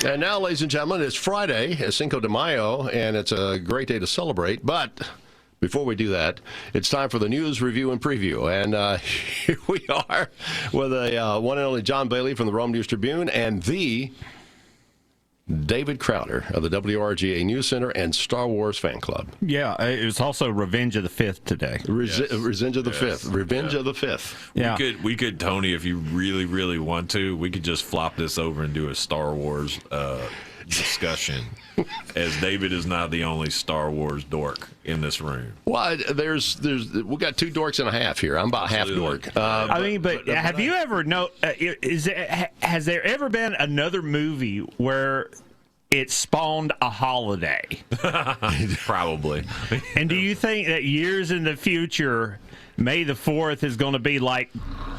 And now, ladies and gentlemen, it's Friday, Cinco de Mayo, and it's a great day to celebrate. But before we do that, it's time for the news review and preview. And here we are with a one and only John Bailey from the Rome News-Tribune and the David Crowder of the WRGA News Center and Star Wars Fan Club. Yeah, it was also Revenge of the Fifth today. Revenge of the Fifth. Revenge of the Fifth. Yeah. We could, Tony, if you really, really want to, we could just flop this over and do a Star Wars discussion, as David is not the only Star Wars dork in this room. Well, we got two dorks and a half here. I'm about Absolutely. half dork. But have you ever has there ever been another movie where it spawned a holiday? Probably. And do you think that years in the future, May the 4th is going to be like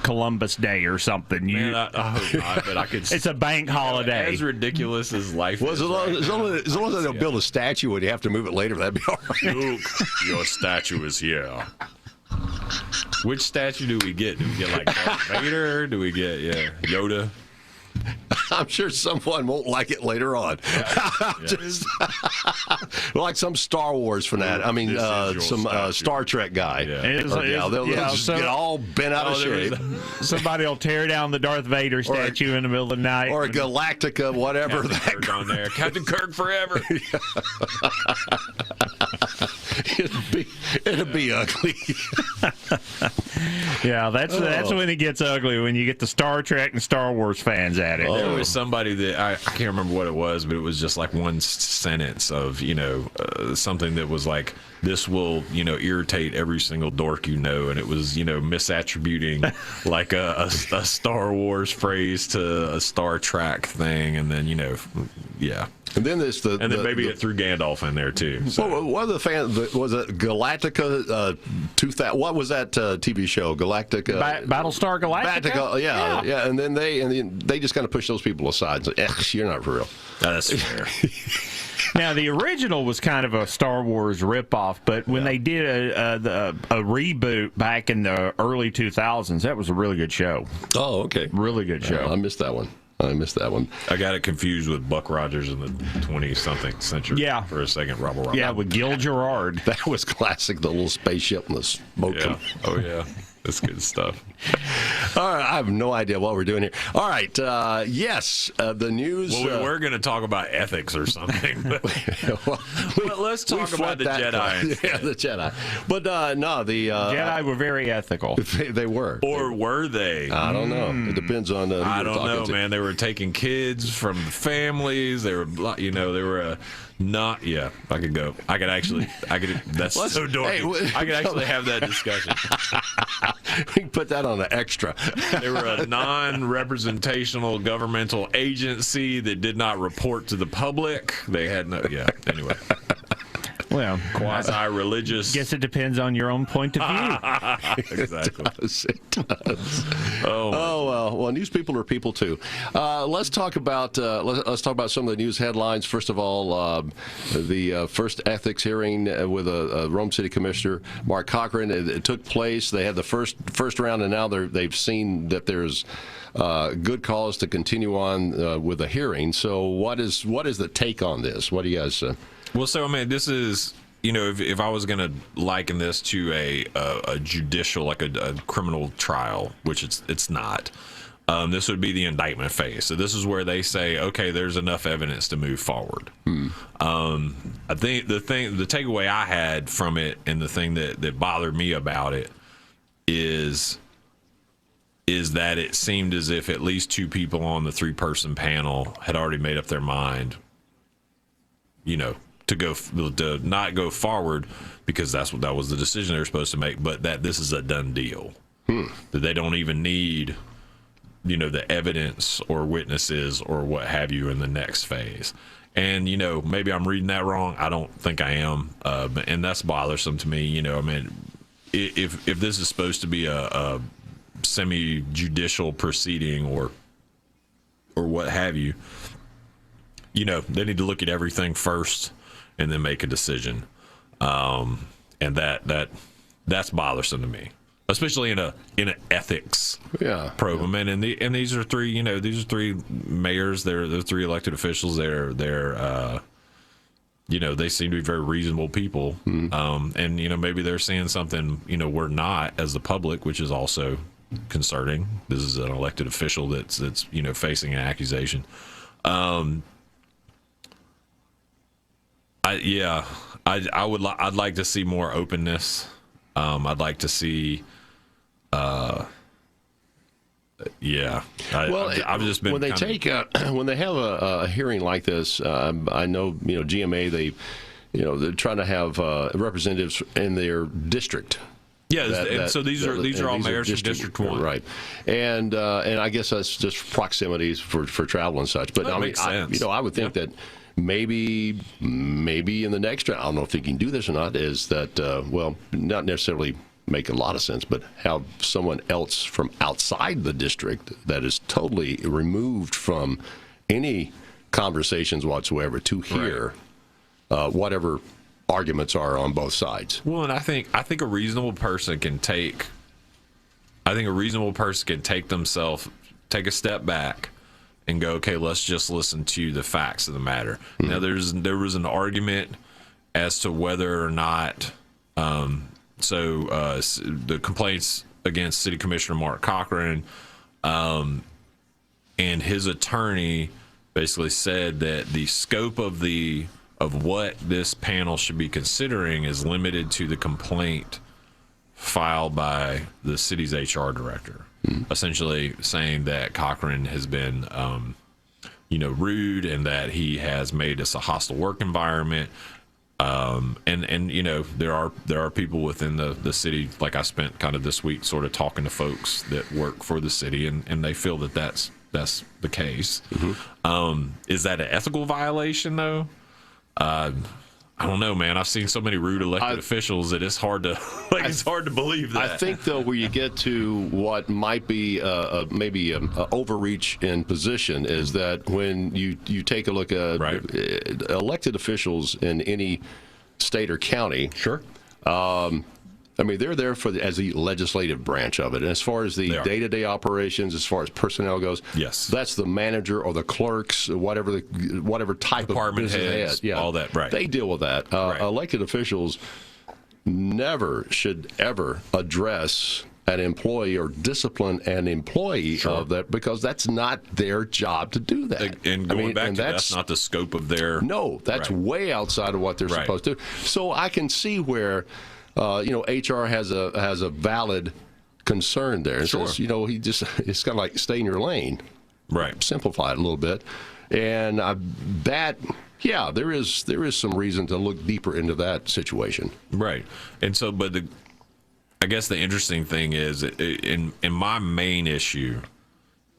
Columbus Day or something? Man, I hope not, but I could. It's a bank holiday. As ridiculous as life Well, is. as long as they don't build a statue, would you have to move it later? That'd be all right. Luke, your statue is here. Which statue do we get? Do we get like Darth Vader? Do we get Yoda? I'm sure someone won't like it later on. Just like some Star Wars fanatic. I mean, some Star Trek guy. Yeah. They'll just get all bent out of shape. Somebody will tear down the Darth Vader statue in the middle of the night. Or a Galactica, whatever. Captain Kirk on there. Captain Kirk forever. It'll be ugly. Yeah, that's when it gets ugly, when you get the Star Trek and Star Wars fans at it. There was somebody that I can't remember what it was, but it was just like one sentence of something that was like, this will irritate every single dork and it was misattributing like a Star Was phrase to a Star Trek thing, and then yeah. And then maybe it threw Gandalf in there too. So. Well, one of the fans was it Galactica 2000. What was that TV show? Galactica. Battlestar Galactica. Yeah. And then they just kind of push those people aside and say, "You're not for real." That's fair. Now, the original was kind of a Star Wars ripoff, but when they did a reboot back in the early 2000s, that was a really good show. Oh, okay. Really good show. I missed that one. I got it confused with Buck Rogers in the 20-something century for a second. Robert. Yeah, with Gil Gerard. That was classic, the little spaceship and the smoke. Yeah. Oh, yeah. That's good stuff. All right, I have no idea what we're doing here. All right, yes, the news. Well, we were going to talk about ethics or something. But let's talk about the Jedi. Yeah, the Jedi. But no, the Jedi were very ethical. They were. Or were they? I don't know. It depends on. I don't know, man. They were taking kids from families. They were, they were not. Yeah, I could go. I could. That's so dorky. Hey, I could actually have that discussion. We can put that on an extra. They were a non-representational governmental agency that did not report to the public. They had no. Yeah. Anyway. Well, quasi-religious. Guess it depends on your own point of view. Exactly. It does. Well, news people are people too. Let's talk about some of the news headlines. First of all, the first ethics hearing with a Rome City Commissioner, Mark Cochran. It took place. They had the first round, and now they've seen that there's good cause to continue on with the hearing. So, what is the take on this? What do you guys? Well, so I mean, this is, if I was going to liken this to a judicial, like a criminal trial, which it's not, this would be the indictment phase. So this is where they say, okay, there's enough evidence to move forward. I think the takeaway I had from it, and the thing that bothered me about it is that it seemed as if at least two people on the 3-person panel had already made up their mind, to not go forward, because that was the decision they were supposed to make, but that this is a done deal. That they don't even need, the evidence or witnesses or what have you in the next phase. And, maybe I'm reading that wrong. I don't think I am. And that's bothersome to me. I mean, if this is supposed to be a semi-judicial proceeding or what have you, they need to look at everything first and then make a decision. And that's bothersome to me. especially in an ethics program. Yeah. And these are three mayors. They're three elected officials. They're they seem to be very reasonable people. And maybe they're seeing something we're not as the public, which is also concerning. This is an elected official that's facing an accusation. I'd like to see more openness. I'd like to see. I've just been when they when they have a hearing like this. I know GMA they're trying to have representatives in their district. Yeah, so these are all mayors from District 1, right? And I guess that's just proximities for travel and such. But that makes sense. I would think that maybe in the next round, I don't know if they can do this or not. Is that not necessarily make a lot of sense, but have someone else from outside the district that is totally removed from any conversations whatsoever to hear whatever arguments are on both sides. Well, and I think a reasonable person can take themselves, take a step back and go, okay, let's just listen to the facts of the matter. Now there was an argument as to whether or not the complaints against City Commissioner Mark Cochran and his attorney basically said that the scope of what this panel should be considering is limited to the complaint filed by the city's HR director, essentially saying that Cochran has been, rude and that he has made this a hostile work environment. There are people within the city, like I spent kind of this week sort of talking to folks that work for the city, and they feel that that's the case. Is that an ethical violation though? I don't know, man. I've seen so many rude elected officials that it's hard to it's hard to believe that. I think though, where you get to what might be maybe an overreach in position is that when you take a look at elected officials in any state or county, sure. They're there as the legislative branch of it. And as far as the day-to-day operations, as far as personnel goes, yes, that's the manager or the clerks, whatever type department of business heads, all that. Right, they deal with that. Elected officials never should ever address an employee or discipline an employee of that, because that's not their job to do that. And that's not the scope of their. No, that's way outside of what they're supposed to do. So I can see where. HR has a valid concern there. It says, it's kind of like stay in your lane. Right. Simplify it a little bit. And there is some reason to look deeper into that situation. Right. And so, but I guess the interesting thing is, in my main issue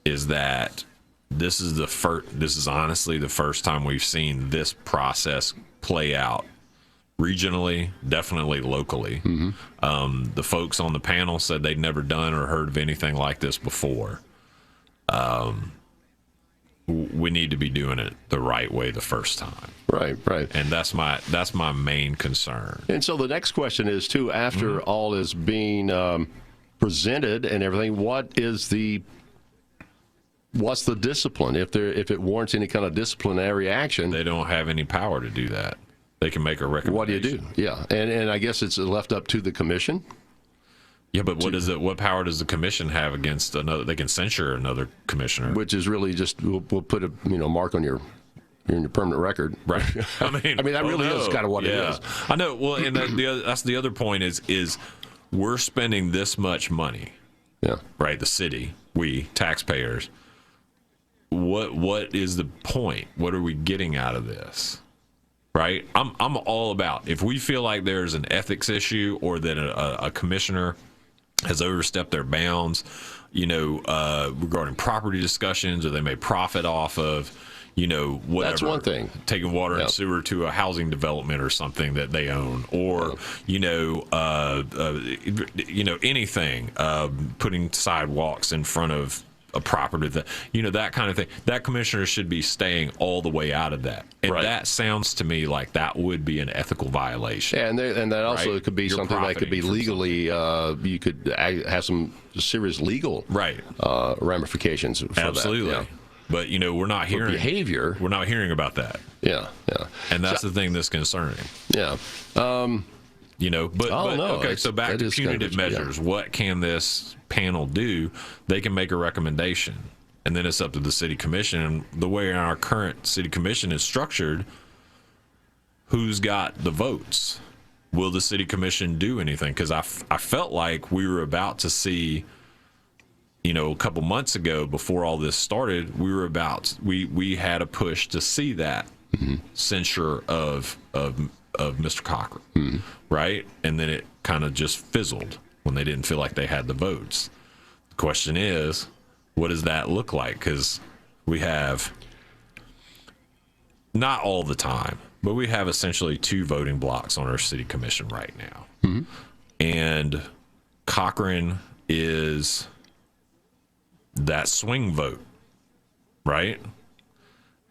is that this is honestly the first time we've seen this process play out. Regionally, definitely locally. The folks on the panel said they'd never done or heard of anything like this before. We need to be doing it the right way the first time. Right. And that's my main concern. And so the next question is, too, after all is being presented and everything, what's the discipline? If it warrants any kind of disciplinary action, they don't have any power to do that. They can make a recommendation. What do you do? Yeah, and I guess it's left up to the commission. Yeah, but what power does the commission have against another? They can censure another commissioner, which is really just we'll put a mark on your permanent record, right? I mean that really is kind of what it is. I know. Well, and that's the other point is we're spending this much money. Yeah. Right. The city, we taxpayers. What is the point? What are we getting out of this? Right. I'm all about, if we feel like there's an ethics issue or that a commissioner has overstepped their bounds, regarding property discussions, or they may profit off of, whatever. That's one thing. Taking water and sewer to a housing development or something that they own, or anything, putting sidewalks in front of a property that that kind of thing. That commissioner should be staying all the way out of that, and Right. that sounds to me like that would be an ethical violation. Yeah, and that also Right. could be You're something that could be profiting from legally. You could have some serious legal Right. ramifications for Absolutely. that. But we're not Yeah. hearing Behavior. We're not hearing about that, Yeah, yeah, and that's the thing that's concerning. yeah. But no, okay. So back that to is kind of punitive yeah. measures. What can this panel do? They can make a recommendation, and then it's up to the city commission. And the way our current city commission is structured, who's got the votes? Will the city commission do anything? Because I felt like we were about to see, a couple months ago before all this started, we had a push to see that censure of Mr. Cochran, right? And then it kind of just fizzled when they didn't feel like they had the votes. The question is, what does that look like? Because we have, not all the time, but we have essentially 2 voting blocks on our city commission right now. And Cochran is that swing vote, right?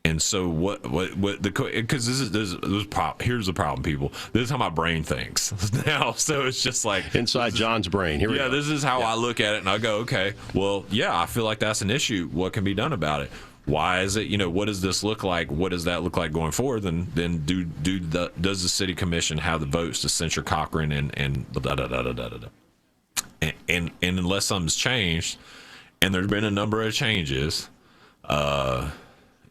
And so because here's the problem, people. This is how my brain thinks now. So it's just like Inside John's brain. Here we go. this is how I look at it, and I go, okay, well, yeah, I feel like that's an issue. What can be done about it? Why is it? What does this look like? What does that look like going forward? Then does the city commission have the votes to censure Cochran and da da da da da da? And unless something's changed, and there's been a number of changes,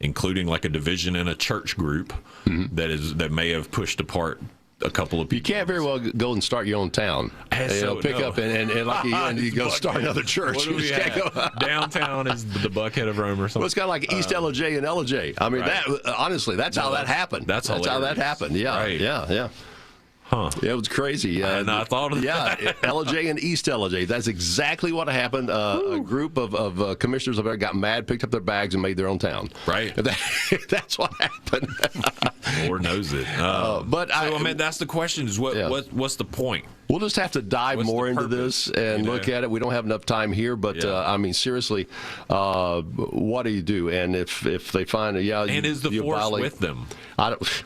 including like a division in a church group that may have pushed apart a couple of people. You can't very well go and start your own town. Pick up and like you go start another church. What do You we just can't have? go. Downtown is the Buckhead of Rome or something. Well, it's kind of like East LJ and LJ. I mean, Right. that honestly, that's how that happened. that's how that hilarious. happened. Yeah, Right. yeah. Huh. Yeah, it was crazy. I had not thought of that. Yeah, LJ and East LJ. That's exactly what happened. A group of commissioners up there got mad, picked up their bags, and made their own town. Right. That's what happened. Lord knows it. But I mean, that's the question: is what's the point? We'll just have to dive What's more the into purpose, this and look at it. We don't have enough time here, but Yeah. I mean, seriously, what do you do? And if they find And is the you Force violate, with them? I don't.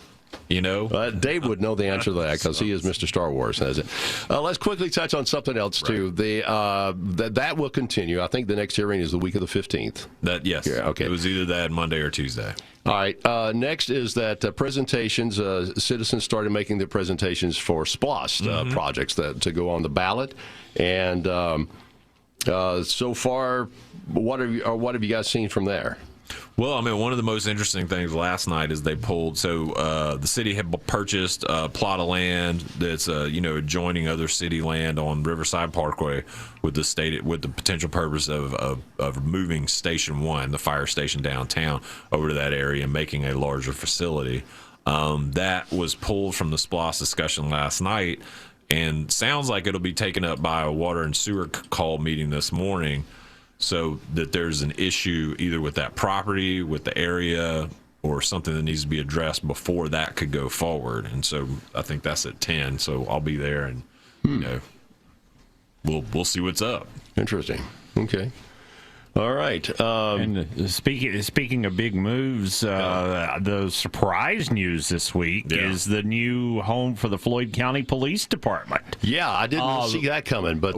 Dave would know the answer to that because he is Mr. Star Wars. Has it? Let's quickly touch on something else too. That will continue. I think the next hearing is the week of the 15th. Yes. Yeah, okay. It was either that Monday or Tuesday. All right. Next is that presentations. Citizens started making their presentations for SPLOST projects to go on the ballot, and so far, what have you guys seen from there? Well, I mean, one of the most interesting things last night is they pulled. So the city had purchased a plot of land that's adjoining other city land on Riverside Parkway with the potential purpose of moving Station 1, the fire station downtown, over to that area and making a larger facility. That was pulled from the SPLOST discussion last night, and sounds like it'll be taken up by a water and sewer call meeting this morning. So that there's an issue either with that property, with the area, or something that needs to be addressed before that could go forward. And so I think that's at 10. So I'll be there, and we'll see what's up. Interesting. Okay. All right. And speaking of big moves, the surprise news this week is the new home for the Floyd County Police Department. Yeah, I didn't see that coming, but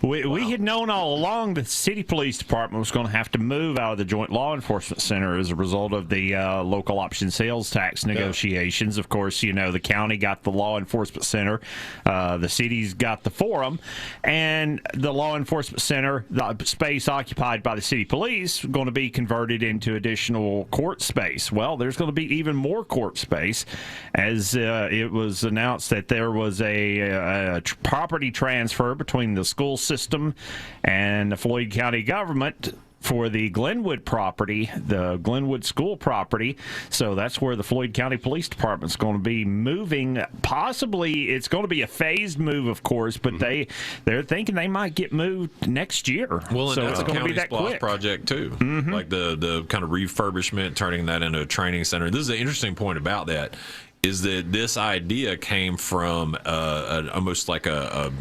We had known all along the city police department was going to have to move out of the Joint Law Enforcement Center as a result of the local option sales tax negotiations. Of course, the county got the Law Enforcement Center, the city's got the Forum, and the Law Enforcement Center, the space occupied by the city police, going to be converted into additional court space. Well, there's going to be even more court space, as it was announced that there was a property transfer between the school system and the Floyd County government for the Glenwood property, the Glenwood school property. So that's where the Floyd County Police Department's going to be moving. Possibly it's going to be a phased move, of course, but they're thinking they might get moved next year. Well, and so that's it's a going to be county that SPLOST quick. project too, like the kind of refurbishment, turning that into a training center. This is an interesting point about that, is that this idea came from almost like a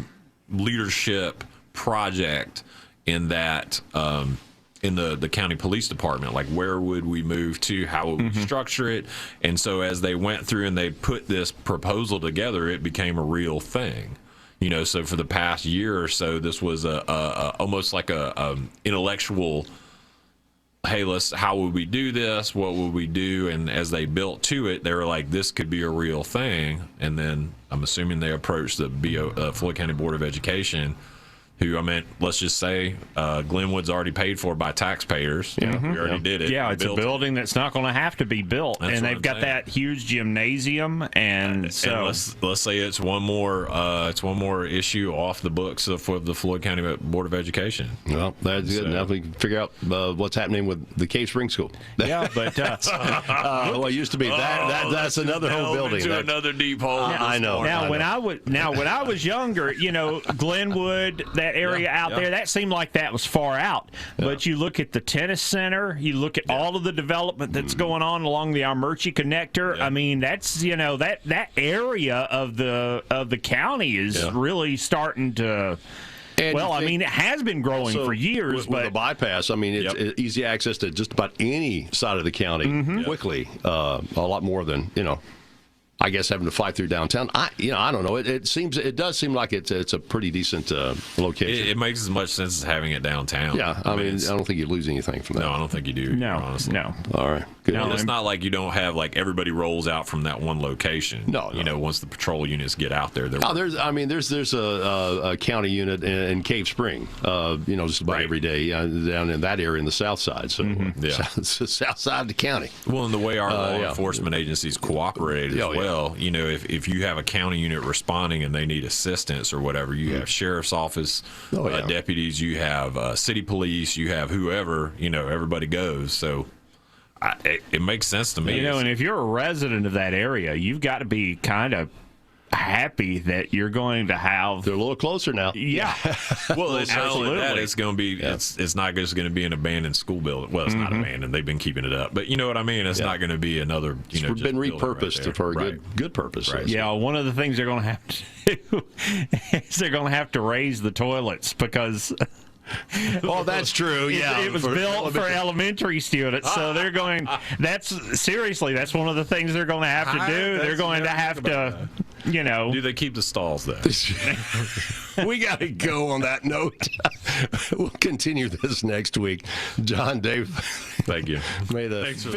leadership project in that in the county police department. Like, where would we move to? How would we structure it? And so as they went through and they put this proposal together, it became a real thing. You know, so for the past year or so, this was almost like a intellectual, hey, how would we do this? What would we do? And as they built to it, they were like, this could be a real thing. And then I'm assuming they approached the Floyd County Board of Education, who, I mean, let's just say Glenwood's already paid for by taxpayers. We already did it. Yeah, it's a building that's not going to have to be built. That's and they've got that huge gymnasium. And so let's say it's one more issue off the books for the Floyd County Board of Education. Well, that's good. Now we can figure out what's happening with the Cave Spring School. Yeah, but well, it used to be that's another whole building. Into another deep hole. I know. When I was younger, you know, Glenwood, that area out there, that seemed like that was far out. But you look at the tennis center, you look at all of the development that's going on along the Armurchie Connector. I mean, that's, you know, that area of the county is really starting to. And well, I mean, it has been growing for years, with the bypass, I mean, it's easy access to just about any side of the county quickly. A lot more than, you know, I guess having to fly through downtown. I don't know. It does seem like it's a pretty decent location. It makes as much sense as having it downtown. Yeah, I mean, I don't think you lose anything from that. No, I don't think you do. No, honestly. No. All right, good. No, it's not like you don't have like everybody rolls out from that one location. No. You know, once the patrol units get out there, there's a county unit in Cave Spring. You know, just about every day down in that area in the south side. So it's the south side of the county. Well, and the way our law enforcement agencies cooperate as well. You know, if you have a county unit responding and they need assistance or whatever, you have sheriff's office deputies, you have city police, you have whoever, you know, everybody goes. So it makes sense to me. You know, and if you're a resident of that area, you've got to be kind of happy that you're going to have. They're a little closer now. Yeah. Well, it's not only that, it's going to be it's not just going to be an abandoned school building. Well, it's not abandoned. They've been keeping it up, but you know what I mean. It's not going to be another. You know, it's been repurposed for a good purpose. Right. Yeah, one of the things they're going to have to do is they're going to have to raise the toilets because. Oh, that's true. Yeah, it was built for elementary students, so they're going. That's one of the things they're going to have to do. They're going to have to, you know. Do they keep the stalls though? We got to go on that note. We'll continue this next week. John, Dave, thank you. May the 5th.